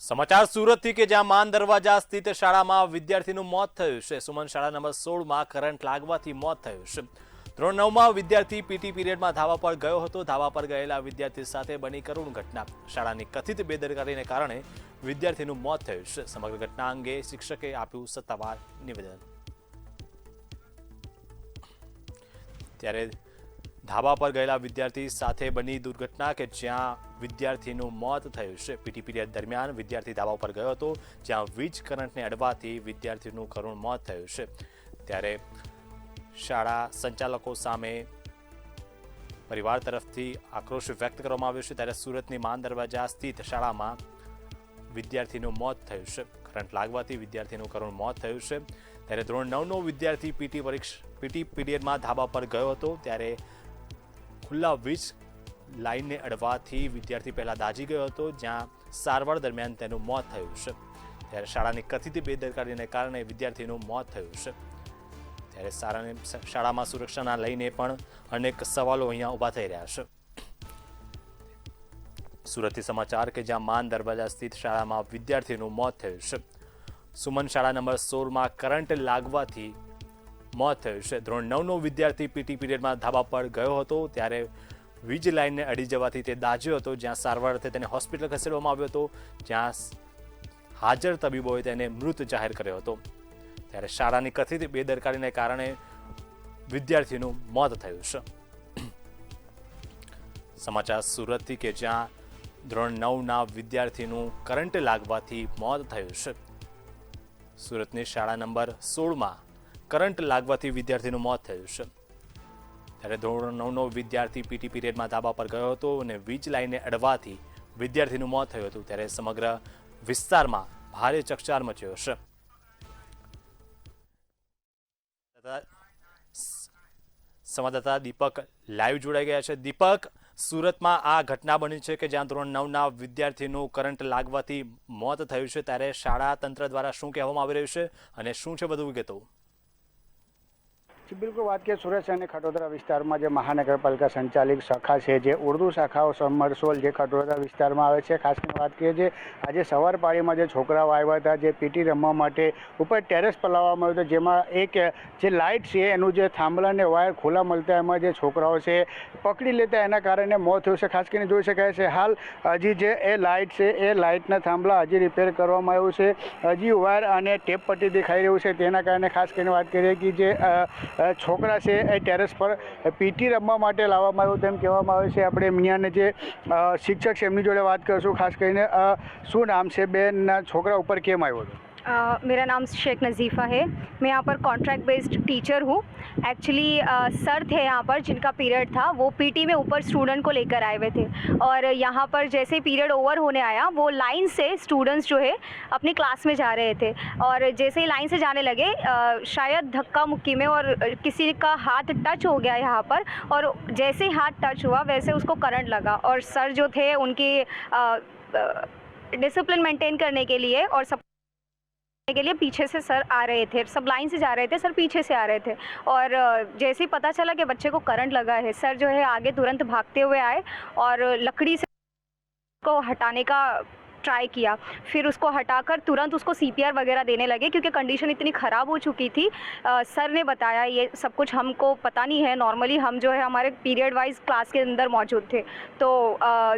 સમાચાર સુરતથી કે જ્યાં માન દરવાજા સ્થિત શાળામાં વિદ્યાર્થીનું મોત થયું છે। સુમન શાળા નંબર 16માં કરંટ લાગવાથી મોત થયું છે। ધોરણ 9માં વિદ્યાર્થી પીટી પીરિયડમાં ધાબા પર ગયો હતો। ધાબા પર ગયેલા વિદ્યાર્થી સાથે બની કરુણ ઘટના। શાળાની કથિત બેદરકારીને કારણે વિદ્યાર્થીનું મોત થયું છે। સમગ્ર ઘટના અંગે શિક્ષકે આપ્યું સત્તાવાર નિવેદન। ત્યારે ધાબા પર ગયેલા વિદ્યાર્થી સાથે બની દુર્ઘટના કે જ્યાં વિદ્યાર્થીનું મોત થયું છે। પીટી પીરિયડ દરમિયાન વિદ્યાર્થી ધાબા પર ગયો હતો, જ્યાં વીજ કરંટને અડવાથી વિદ્યાર્થીનું કરુણ મોત થયું છે। ત્યારે શાળા સંચાલકો સામે પરિવાર તરફથી આક્રોશ વ્યક્ત કરવામાં આવ્યો છે। ત્યારે સુરતની માન દરવાજા સ્થિત શાળામાં વિદ્યાર્થીનું મોત થયું છે। કરંટ લાગવાથી વિદ્યાર્થીનું કરુણ મોત થયું છે। ત્યારે ધોરણ 9નો વિદ્યાર્થી પીટી પીરિયડમાં ધાબા પર ગયો હતો, ત્યારે ખુલ્લા વીજ લાઇનને અડવાથી વિદ્યાર્થી પહેલા દાઝી ગયો હતો, જ્યાં સારવાર દરમિયાન તેનું મોત થયું છે। ત્યારે શાળાની કથિત બેદરકારીને કારણે વિદ્યાર્થીનું મોત થયું છે। ત્યારે શાળામાં સુરક્ષાના લઈને પણ અનેક સવાલો અહીંયા ઊભા થઈ રહ્યા છે। સુરતથી સમાચાર કે જ્યાં માન દરવાજા સ્થિત શાળામાં વિદ્યાર્થીનું મોત થયું છે। સુમન શાળા નંબર 16માં કરંટ લાગવાથી મોત થયું છે। ધોરણ 9નો વિદ્યાર્થી પીટી પીરિયડમાં ધાબા પર ગયો હતો, ત્યારે વીજ લાઇનને અડી જવાથી તે દાઝ્યો હતો, જ્યાં સારવાર અર્થે તેને હોસ્પિટલ ખસેડવામાં આવ્યો હતો, જ્યાં હાજર તબીબોએ તેને મૃત જાહેર કર્યો હતો। ત્યારે શાળાની કથિત બેદરકારીને કારણે વિદ્યાર્થીનું મોત થયું છે। સમાચાર સુરતથી કે જ્યાં ધોરણ 9ના વિદ્યાર્થીનું કરંટ લાગવાથી મોત થયું છે। સુરતની શાળા નંબર 16માં કરંટ લાગવાથી વિદ્યાર્થીનું મોત થયું છે। ત્યારે ધોરણ 9નો વિદ્યાર્થી પીટી પીરિયડમાં ધાબા પર ગયો હતો અને વીજ લાઇનને અડવાથી વિદ્યાર્થીનું મોત થયું હતું। ત્યારે સમગ્ર વિસ્તારમાં ભારે ચકચાર મચ્યો છે। સંવાદદાતા દીપક લાઈવ જોડાઈ ગયા છે। દીપક, સુરતમાં આ ઘટના બની છે કે જ્યાં ધોરણ 9ના વિદ્યાર્થીનું કરંટ લાગવાથી મોત થયું છે, ત્યારે શાળા તંત્ર દ્વારા શું કહેવામાં આવી રહ્યું છે અને શું છે વધુ વિગતો? બિલકુલ વાત કરીએ સુરત શહેરની ખટોદરા વિસ્તારમાં જે મહાનગરપાલિકા સંચાલિત શાખા છે, જે ઉર્દુ શાખાઓ સમરસોલ જે ખટોદરા વિસ્તારમાં આવે છે, ખાસ કરીને વાત કરીએ જે આજે સવાર પાળીમાં જે છોકરાઓ આવ્યા હતા જે પીટી રમવા માટે ઉપર ટેરેસ પર લાવવામાં આવ્યું હતું, જેમાં એક જે લાઇટ છે એનું જે થાંભલા અને વાયર ખુલ્લા મળતા એમાં જે છોકરાઓ છે પકડી લેતા એના કારણે મોત થયું છે। ખાસ કરીને જોઈ શકાય છે હાલ હજી જે એ લાઇટ છે એ લાઇટના થાંભલા હજી રિપેર કરવામાં આવ્યું છે, હજી વાયર અને ટેપ પટ્ટી દેખાઈ રહ્યું છે, તેના કારણે ખાસ કરીને વાત કરીએ કે જે છોકરા છે એ ટેરેસ પર પીટી રમવા માટે લાવવામાં આવ્યું તેમ કહેવામાં આવે છે। આપણે અહીંયાને જે શિક્ષક છે એમની જોડે વાત કરીશું। ખાસ કરીને શું નામ છે બેનના છોકરા ઉપર કેમ આવ્યો હતો? मेरा नाम शेख नज़ीफ़ा है। मैं यहाँ पर कॉन्ट्रैक्ट बेस्ड टीचर हूँ। एक्चुअली सर थे यहाँ पर जिनका पीरियड था, वो पीटी में ऊपर स्टूडेंट को लेकर आए हुए थे और यहाँ पर जैसे पीरियड ओवर होने आया वो लाइन से स्टूडेंट्स जो है अपनी क्लास में जा रहे थे और जैसे ही लाइन से जाने लगे शायद धक्का मुक्की में और किसी का हाथ टच हो गया यहाँ पर और जैसे ही हाथ टच हुआ वैसे उसको करंट लगा और सर जो थे उनकी डिसिप्लिन मेंटेन करने के लिए और सब के लिए पीछे से सर आ रहे थे, सब लाइन से जा रहे थे, सर पीछे से आ रहे थे और जैसे ही पता चला कि बच्चे को करंट लगा है, सर जो है आगे तुरंत भागते हुए आए और लकड़ी से को हटाने का ट्राई किया। फिर उसको हटाकर तुरंत उसको सीपीआर वगैरह देने लगे क्योंकि कंडीशन इतनी ख़राब हो चुकी थी। सर ने बताया, ये सब कुछ हमको पता नहीं है, नॉर्मली हम जो है हमारे पीरियड वाइज क्लास के अंदर मौजूद थे तो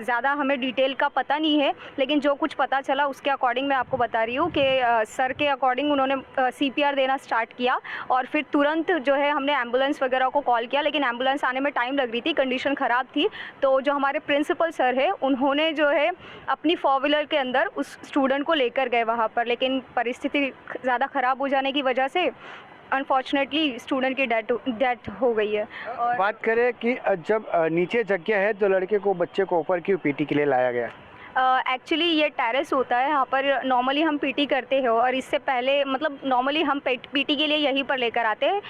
ज़्यादा हमें डिटेल का पता नहीं है, लेकिन जो कुछ पता चला उसके अकॉर्डिंग मैं आपको बता रही हूँ कि सर के अकॉर्डिंग उन्होंने सीपीआर देना स्टार्ट किया और फिर तुरंत जो है हमने एम्बुलेंस वगैरह को कॉल किया, लेकिन एम्बुलेंस आने में टाइम लग रही थी, कंडीशन ख़राब थी। तो जो हमारे प्रिंसिपल सर है उन्होंने जो है अपनी 4 व्हीलर के अंदर उस स्टूडेंट को लेकर गए वहाँ पर, लेकिन परिस्थिति ज़्यादा ख़राब हो जाने की वजह से अनफॉर्चुनेटली स्टूडेंट की डेथ हो गई है। और बात करें कि जब नीचे जगह है तो लड़के को बच्चे को ऊपर क्यों पीटी के लिए लाया गया? एक्चुअली ये टेरेस होता है यहाँ पर, नॉर्मली हम पीटी करते हैं और इससे पहले मतलब नॉर्मली हम पीटी के लिए यहीं पर लेकर आते हैं।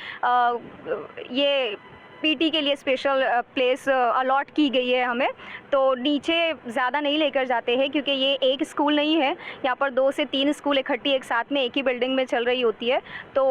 ये पीटी के लिए स्पेशल प्लेस अलॉट की गई है हमें। तो नीचे ज़्यादा नहीं लेकर जाते हैं क्योंकि ये एक स्कूल नहीं है, यहाँ पर 2 से 3 स्कूल इकट्ठी एक साथ में एक ही बिल्डिंग में चल रही होती है। तो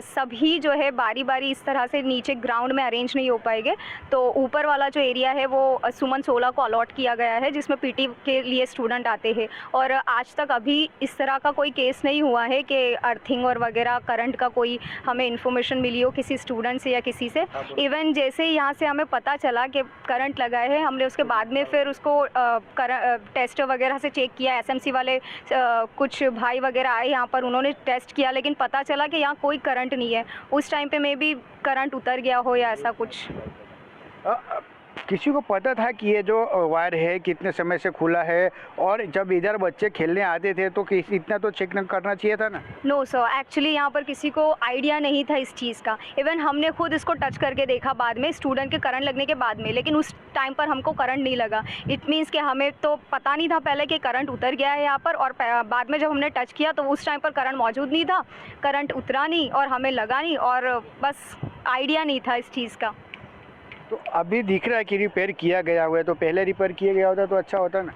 सभी जो है बारी बारी इस तरह से नीचे ग्राउंड में अरेंज नहीं हो पाएंगे। तो ऊपर वाला जो एरिया है वो सुमन 16 को अलॉट किया गया है जिसमें पीटी के लिए स्टूडेंट आते हैं। और आज तक अभी इस तरह का कोई केस नहीं हुआ है कि अर्थिंग और वगैरह करंट का कोई हमें इन्फॉर्मेशन मिली हो किसी स्टूडेंट से या किसी से। इवन जैसे ही यहाँ से हमें पता चला कि करंट लगा है, हमने उसके बाद में फिर उसको टेस्ट वगैरह से चेक किया। एसएमसी वाले कुछ भाई वगैरह आए यहाँ पर, उन्होंने टेस्ट किया लेकिन पता चला कि यहाँ कोई करंट नहीं है। उस टाइम पे मे बी करंट उतर गया हो या ऐसा कुछ। किसी को पता था कि ये जो वायर है कितने समय से खुला है, और जब इधर बच्चे खेलने आते थे तो इतना तो चेक करना चाहिए था ना? नो सर, एक्चुअली यहाँ पर किसी को आइडिया नहीं था इस चीज़ का। इवन हमने खुद इसको टच करके देखा बाद में, स्टूडेंट के करंट लगने के बाद में, लेकिन उस टाइम पर हमको करंट नहीं लगा। इट मीन्स कि हमें तो पता नहीं था पहले कि करंट उतर गया है यहाँ पर, और बाद में जब हमने टच किया तो उस टाइम पर करंट मौजूद नहीं था, करंट उतरा नहीं और हमें लगा नहीं, और बस आइडिया नहीं था इस चीज़ का। तो अभी दिख रहा है कि रिपेयर किया गया हुआ है, तो पहले रिपेयर किया गया होता तो अच्छा होता ना?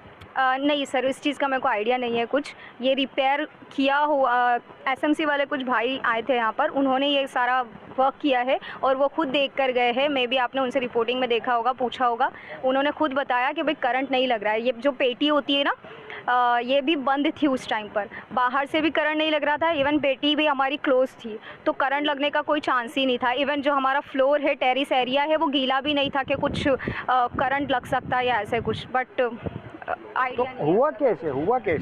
नहीं सर, इस चीज़ का मेरे को आइडिया नहीं है कुछ। ये रिपेयर किया हुआ एसएमसी वाले कुछ भाई आए थे यहाँ पर, उन्होंने ये सारा वर्क किया है और वो खुद देख कर गए हैं। मे बी आपने उनसे रिपोर्टिंग में देखा होगा, पूछा होगा, उन्होंने खुद बताया कि भाई करंट नहीं लग रहा है। ये जो पेटी होती है ना, ये भी बंद थी उस टाइम पर, बाहर से भी करंट नहीं लग रहा था। इवन पेटी भी हमारी क्लोज थी, तो करंट लगने का कोई चांस ही नहीं था। इवन जो हमारा फ्लोर है, टेरिस एरिया है, वो गीला भी नहीं था कि कुछ करंट लग सकता है या ऐसे कुछ। बट तो हुआ कैसे?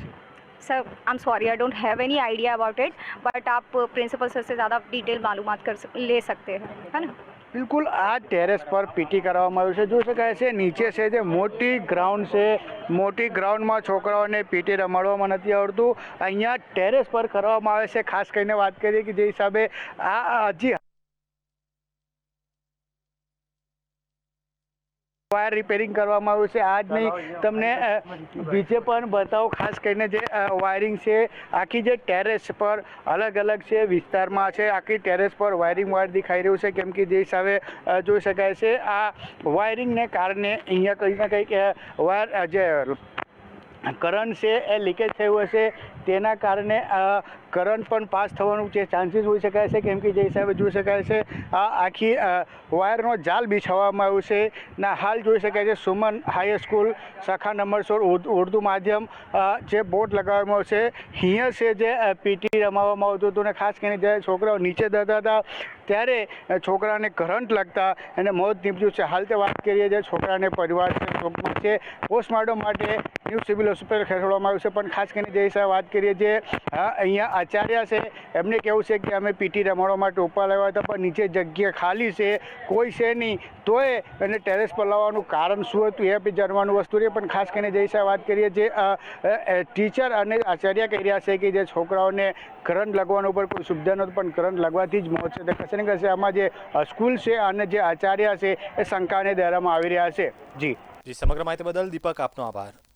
Sir I am sorry, I don't have any idea about it, but आप प्रिंसिपल सर से ज़्यादा डिटेल मालूमात ले सकते हैं, है ना? બિલકુલ આ ટેરેસ પર પીટી કરાવવામાં આવ્યું છે। જોઈ શકાય છે નીચે છે જે મોટી ગ્રાઉન્ડ છે, મોટી ગ્રાઉન્ડમાં છોકરાઓને પીટી રમાડવામાં નથી આવડતું, અહીંયા ટેરેસ પર કરવામાં આવે છે। ખાસ કરીને વાત કરીએ કે જે હિસાબે આ હજી વાયર રિપેરિંગ કરવામાં આવ્યું છે। આજ નહીં તમને બીજે પણ બતાવો, ખાસ કરીને જે વાયરિંગ છે આખી જે ટેરેસ પર અલગ અલગ છે વિસ્તારમાં છે, આખી ટેરેસ પર વાયરિંગ વાયર દેખાઈ રહ્યું છે, કેમ કે જે હિસાબે જોઈ શકાય છે આ વાયરિંગને કારણે અહીંયા કંઈક ના કંઈક વાયર જે કરંટ છે એ લીકેજ થયું હશે, તેના કારણે કરંટ પણ પાસ થવાનું જે ચાન્સીસ હોઈ શકાય છે, કેમ કે જે હિસાબે જોઈ શકાય છે આ આખી વાયરનો જાલ બિછાવવામાં આવ્યું છે। ના હાલ જોઈ શકાય છે સુમન હાઈ સ્કૂલ શાખા નંબર 16 ઉર્દુ માધ્યમ જે બોર્ડ લગાવવામાં આવશે, અહીંયા છે જે પીટી રમાવવામાં આવતું હતું, ને ખાસ કરીને જ્યારે છોકરાઓ નીચે જતા હતા ત્યારે છોકરાને કરંટ લગતા એને મોત નીપજ્યું છે। હાલ તે વાત કરીએ જે છોકરાને પરિવાર છે શોકમાં છે, પોસ્ટમોર્ટમ માટે ન્યૂ સિવિલ હોસ્પિટલ ખસેડવામાં આવ્યું છે। પણ ખાસ કરીને જે હિસાબે વાત કરીએ જે અહીંયા આચાર્ય છે એમને કહેવું છે કે અમે પીટી રમાડવા માટે ઉપર લાવ્યા હતા, પણ નીચે જગ્યા ખાલી છે, કોઈ છે નહીં, તોય એને ટેરેસ પર લાવવાનું કારણ શું હતું એ બી જાણવાનું વસ્તુ રહે। પણ ખાસ કરીને જે હિસાબે વાત કરીએ જે ટીચર અને આચાર્ય કહી રહ્યા છે કે જે છોકરાઓને કરંટ લાગવાનું ઉપર કોઈ સુવિધા નહોતું, પણ કરંટ લાગવાથી જ મોત છે। તો કશે ને કશે આમાં જે સ્કૂલ છે અને જે આચાર્ય છે એ શંકાને દાયરામાં આવી રહ્યા છે। જી સમગ્ર માહિતી બદલ દીપક આપનો આભાર।